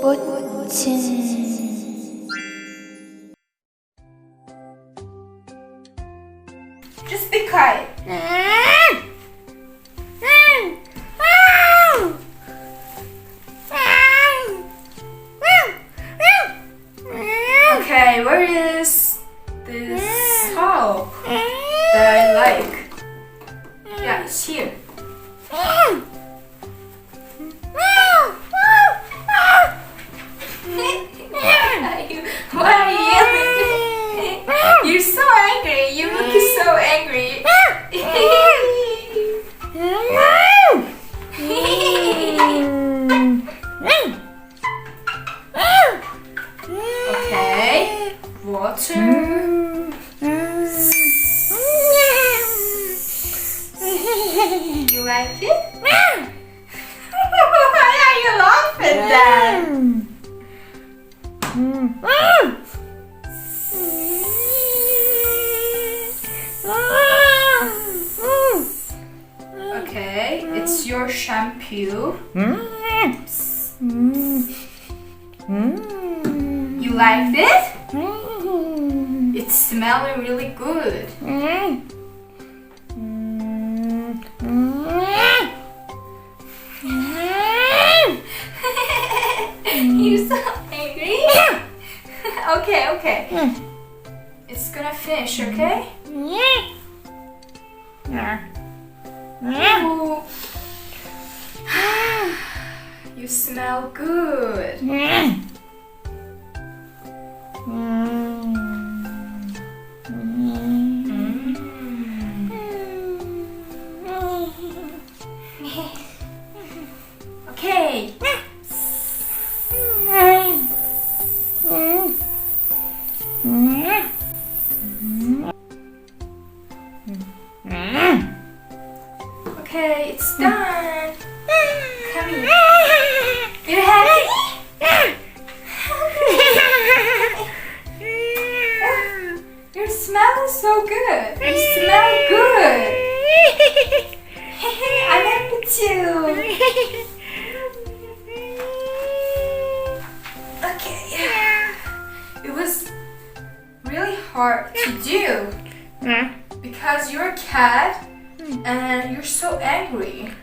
Botcchin. Just be quiet. Okay, where is this soap that I like? Yeah, it's here. Why are you yelling? You're so angry. You look so angry. Okay, water. You like it? Why are you laughing then? Okay, it's your shampoo. You like it? It's smelling really good. You're so angry? Okay. It's gonna finish, okay? Ooh. You smell good. Okay. Okay, it's done. Come here. You're happy? Your smell is so good. You smell good. I'm happy too. Okay. It was really hard to do because you're a cat and you're so angry.